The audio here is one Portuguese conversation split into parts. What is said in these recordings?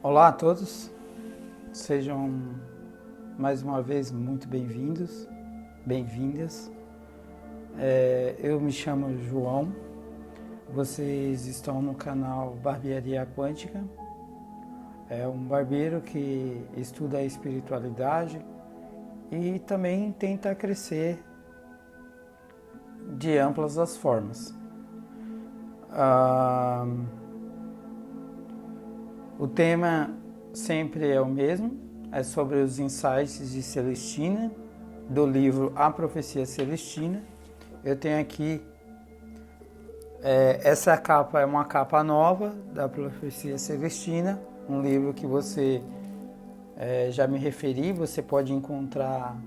Olá a todos, sejam mais uma vez muito bem-vindos, bem-vindas. Eu me chamo João, vocês estão no canal Barbearia Quântica. É um barbeiro que estuda a espiritualidade e também tenta crescer de amplas as formas. O tema sempre é o mesmo, é sobre os insights de Celestina, do livro A Profecia Celestina. Eu tenho aqui, essa capa é uma capa nova da Profecia Celestina, um livro que você já me referi, você pode encontrar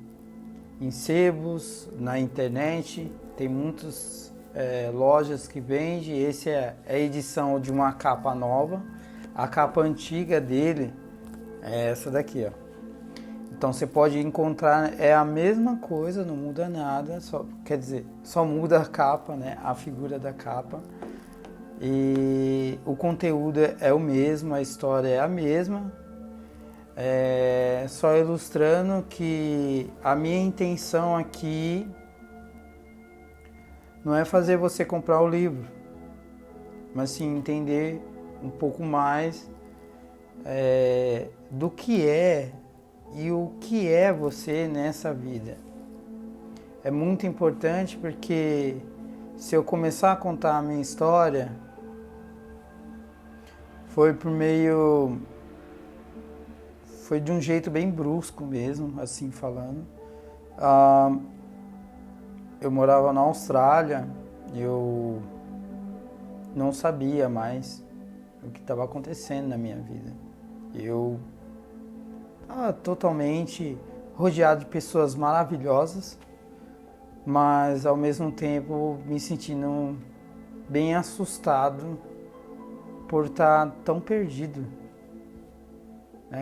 em sebos, na internet, tem muitas lojas que vendem. Essa é a edição de uma capa nova. A capa antiga dele é essa daqui, ó. Então você pode encontrar, é a mesma coisa, não muda nada, só muda a capa, né? A figura da capa. E o conteúdo é o mesmo, a história é a mesma. Só ilustrando que a minha intenção aqui não é fazer você comprar o livro, mas sim entender um pouco mais do que é e o que é você nessa vida. É muito importante porque se eu começar a contar a minha história, foi de um jeito bem brusco mesmo, assim falando. Eu morava na Austrália, eu não sabia mais o que estava acontecendo na minha vida. Eu estava totalmente rodeado de pessoas maravilhosas, mas ao mesmo tempo me sentindo bem assustado por estar tão perdido.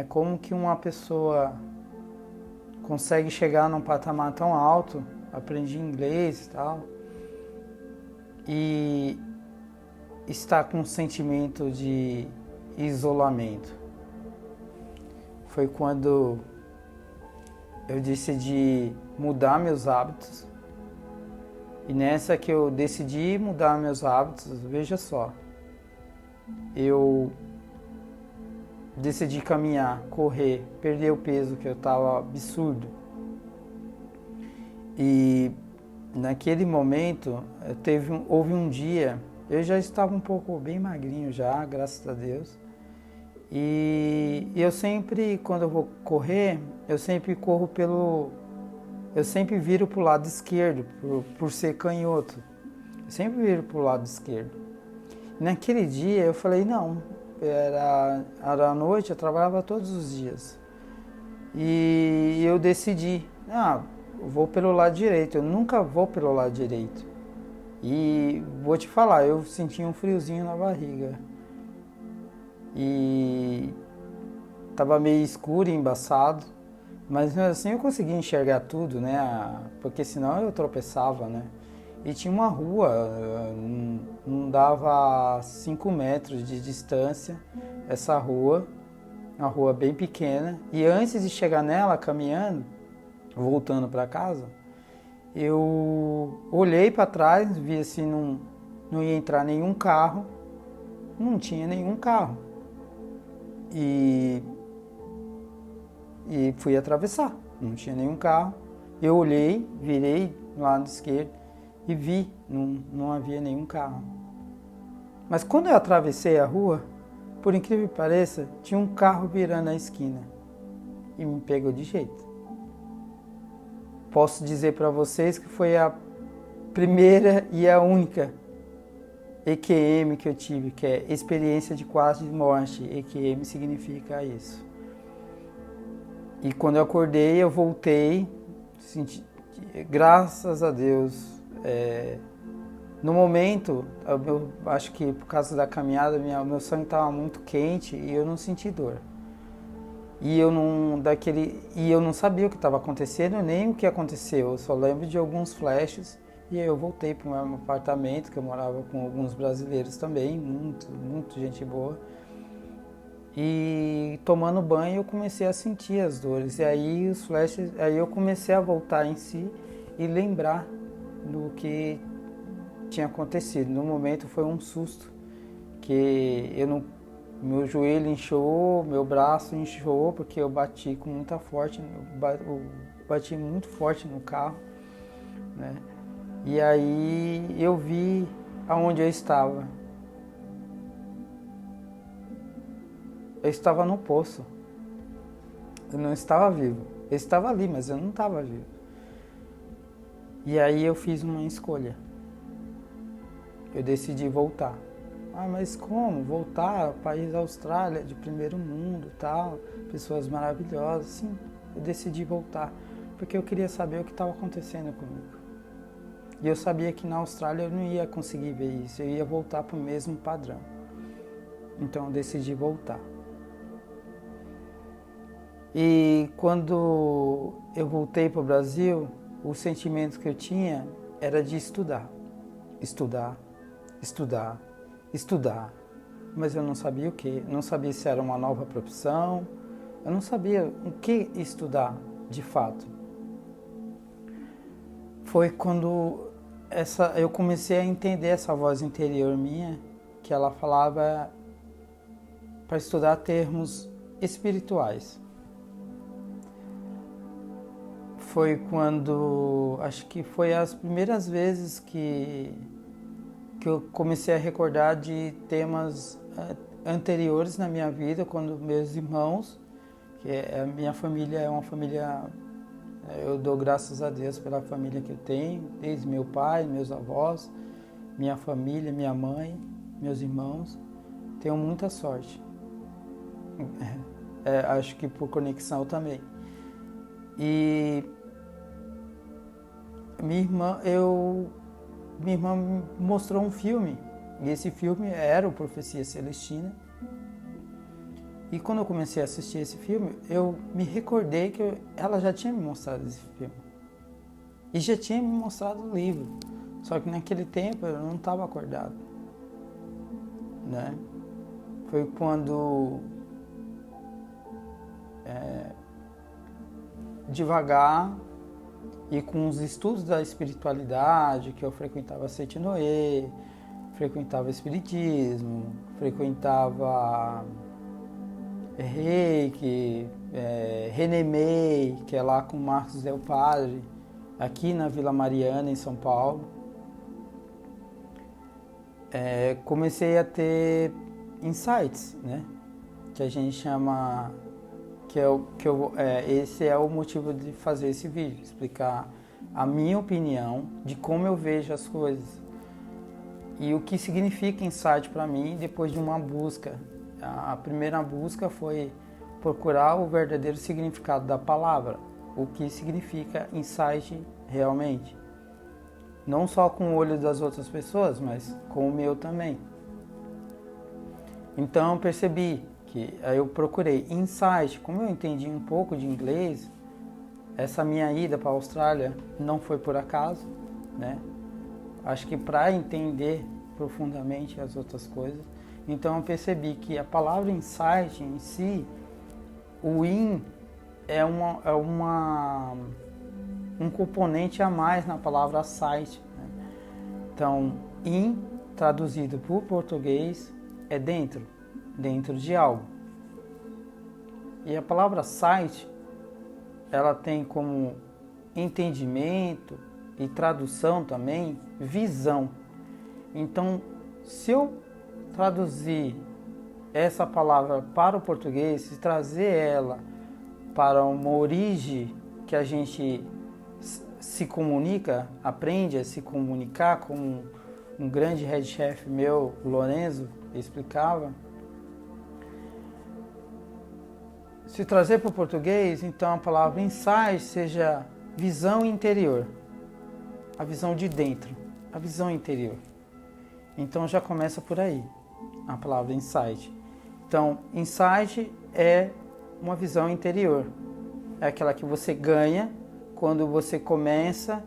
Como que uma pessoa consegue chegar num patamar tão alto, aprendi inglês e tal, e está com um sentimento de isolamento. Foi quando eu decidi mudar meus hábitos. E nessa que eu decidi mudar meus hábitos, veja só, eu decidi caminhar, correr, perder o peso, que eu estava absurdo. E naquele momento, houve um dia, eu já estava um pouco bem magrinho já, graças a Deus. E eu sempre, quando eu vou correr, eu sempre viro para o lado esquerdo, por ser canhoto. Eu sempre viro para o lado esquerdo. Naquele dia eu falei, não, era à noite, eu trabalhava todos os dias. E eu decidi, eu vou pelo lado direito, eu nunca vou pelo lado direito. E vou te falar, eu senti um friozinho na barriga. E tava meio escuro e embaçado, mas assim eu consegui enxergar tudo, né? Porque senão eu tropeçava, né? E tinha uma rua, não dava 5 metros de distância, essa rua, uma rua bem pequena. E antes de chegar nela, caminhando, voltando para casa, eu olhei para trás, vi assim, não ia entrar nenhum carro, não tinha nenhum carro. E fui atravessar, não tinha nenhum carro. Eu olhei, virei do lado esquerdo e vi, não havia nenhum carro. Mas quando eu atravessei a rua, por incrível que pareça, tinha um carro virando a esquina e me pegou de jeito. Posso dizer para vocês que foi a primeira e a única EQM que eu tive, que é experiência de quase morte. EQM significa isso. E quando eu acordei, eu voltei, graças a Deus. No momento, eu acho que por causa da caminhada, meu sangue estava muito quente e eu não senti dor. E eu não sabia o que estava acontecendo, nem o que aconteceu. Eu só lembro de alguns flashes. E aí eu voltei para o meu apartamento, que eu morava com alguns brasileiros também, muito gente boa. E tomando banho eu comecei a sentir as dores. E aí os flashes, aí eu comecei a voltar em si e lembrar do que tinha acontecido. No momento foi um susto, que eu não, meu joelho inchou, meu braço inchou, porque eu bati com muita forte, eu bati muito forte no carro, né? E aí eu vi aonde eu estava. Eu estava no poço. Eu não estava vivo. Eu estava ali, mas eu não estava vivo. E aí eu fiz uma escolha. Eu decidi voltar. Ah, mas como? Voltar? País da Austrália, de primeiro mundo, tal, pessoas maravilhosas. Sim, eu decidi voltar, porque eu queria saber o que estava acontecendo comigo. E eu sabia que na Austrália eu não ia conseguir ver isso, eu ia voltar para o mesmo padrão. Então eu decidi voltar. E quando eu voltei para o Brasil, o sentimento que eu tinha era de estudar. Estudar, estudar, estudar. Mas eu não sabia o que, não sabia se era uma nova profissão, eu não sabia o que estudar de fato. Foi quando eu comecei a entender essa voz interior minha, que ela falava para estudar termos espirituais. Foi quando, acho que foi as primeiras vezes que eu comecei a recordar de temas anteriores na minha vida, quando meus irmãos, que a minha família é uma família, eu dou graças a Deus pela família que eu tenho, desde meu pai, meus avós, minha família, minha mãe, meus irmãos, tenho muita sorte. Acho que por conexão também. E minha irmã me mostrou um filme, e esse filme era o Profecia Celestina. E quando eu comecei a assistir esse filme, eu me recordei que ela já tinha me mostrado esse filme. E já tinha me mostrado o livro. Só que naquele tempo eu não estava acordado, né? Foi quando, devagar, e com os estudos da espiritualidade, que eu frequentava Sete Noé, frequentava Espiritismo, frequentava Reiki, Renemei, que é lá com Marcos Del Padre, aqui na Vila Mariana, em São Paulo. Comecei a ter insights, né? Que a gente chama... esse é o motivo de fazer esse vídeo, explicar a minha opinião de como eu vejo as coisas e o que significa insight para mim depois de uma busca. A primeira busca foi procurar o verdadeiro significado da palavra, o que significa insight realmente, não só com o olho das outras pessoas, mas com o meu também. Então eu percebi que aí eu procurei insight. Como eu entendi um pouco de inglês, essa minha ida para a Austrália não foi por acaso, né? Acho que para entender profundamente as outras coisas, então eu percebi que a palavra insight em si, o in é um componente a mais na palavra sight, né? Então, in traduzido para o português é dentro de algo. E a palavra sight, ela tem como entendimento e tradução também visão. Então, se eu traduzir essa palavra para o português, se trazer ela para uma origem que a gente se comunica, aprende a se comunicar, como um grande head chef meu, Lorenzo, explicava. Se trazer para o português, então a palavra insight seja visão interior, a visão de dentro, a visão interior. Então já começa por aí, a palavra insight. Então, insight é uma visão interior, é aquela que você ganha quando você começa.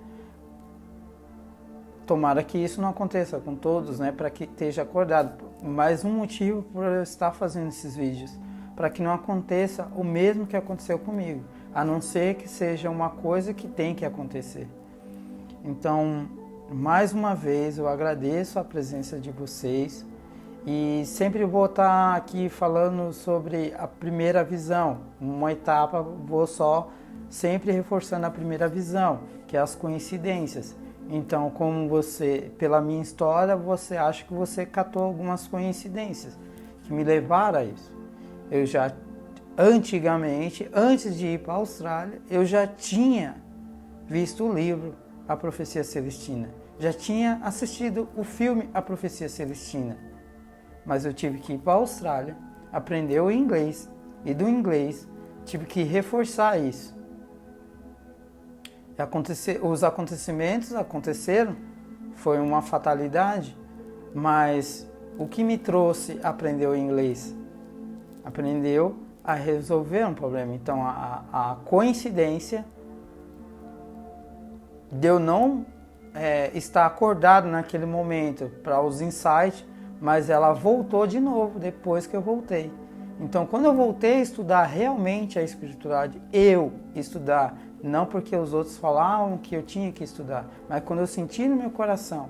Tomara que isso não aconteça com todos, né, para que esteja acordado. Mais um motivo por eu estar fazendo esses vídeos, para que não aconteça o mesmo que aconteceu comigo, a não ser que seja uma coisa que tem que acontecer. Então, mais uma vez, eu agradeço a presença de vocês e sempre vou estar aqui falando sobre a primeira visão. Uma etapa, vou só sempre reforçando a primeira visão, que é as coincidências. Então, como você, pela minha história, você acha que você catou algumas coincidências que me levaram a isso. Eu já, antigamente, antes de ir para a Austrália, eu já tinha visto o livro A Profecia Celestina. Já tinha assistido o filme A Profecia Celestina. Mas eu tive que ir para a Austrália, aprender o inglês, e do inglês tive que reforçar isso. Os acontecimentos aconteceram, foi uma fatalidade, mas o que me trouxe a aprender o inglês? Aprendeu a resolver um problema. Então a coincidência de eu não estar acordado naquele momento para os insights, mas ela voltou de novo depois que eu voltei. Então, quando eu voltei a estudar realmente a espiritualidade, estudar, não porque os outros falavam que eu tinha que estudar, mas quando eu senti no meu coração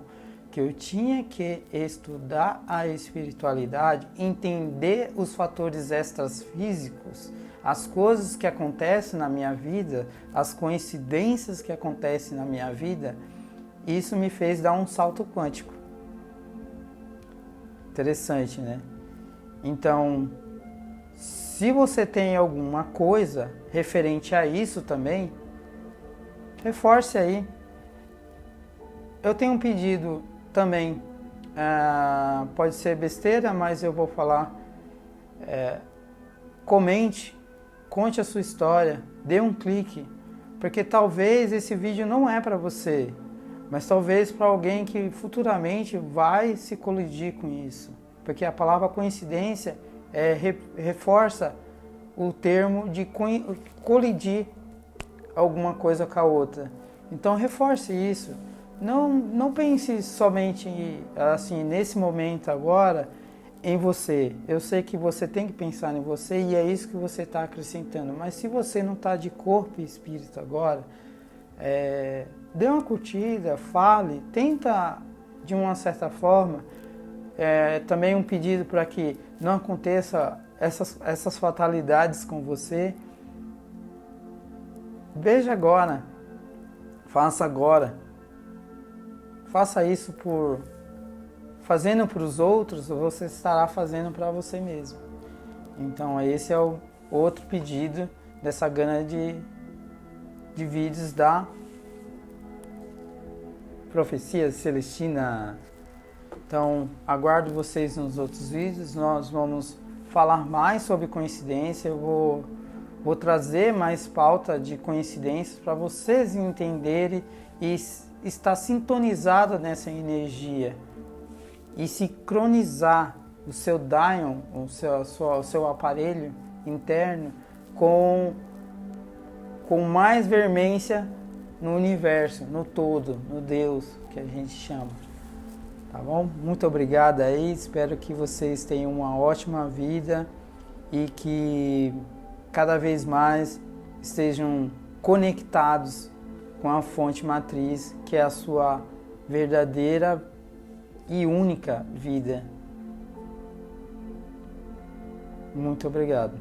que eu tinha que estudar a espiritualidade, entender os fatores extrafísicos, as coisas que acontecem na minha vida, as coincidências que acontecem na minha vida, isso me fez dar um salto quântico. Interessante, né? Então, se você tem alguma coisa referente a isso também, reforce aí. Eu tenho um pedido também, pode ser besteira, mas eu vou falar. Comente, conte a sua história, dê um clique, porque talvez esse vídeo não é para você, mas talvez para alguém que futuramente vai se colidir com isso, porque a palavra coincidência reforça o termo de colidir alguma coisa com a outra. Então reforce isso. Não pense somente assim nesse momento agora em você. Eu sei que você tem que pensar em você e é isso que você está acrescentando. Mas se você não está de corpo e espírito agora, dê uma curtida, fale, tenta de uma certa forma. Também um pedido para que não aconteça essas fatalidades com você. Veja agora, faça agora. Faça isso fazendo para os outros, você estará fazendo para você mesmo. Então esse é o outro pedido dessa gama de vídeos da Profecia Celestina. Então aguardo vocês nos outros vídeos, nós vamos falar mais sobre coincidência, eu vou trazer mais pauta de coincidências para vocês entenderem e estar sintonizado nessa energia e sincronizar o seu Dion, o seu aparelho interno com mais veemência no universo, no todo, no Deus que a gente chama. Tá bom? Muito obrigado aí, espero que vocês tenham uma ótima vida e que cada vez mais estejam conectados com a fonte matriz, que é a sua verdadeira e única vida. Muito obrigado.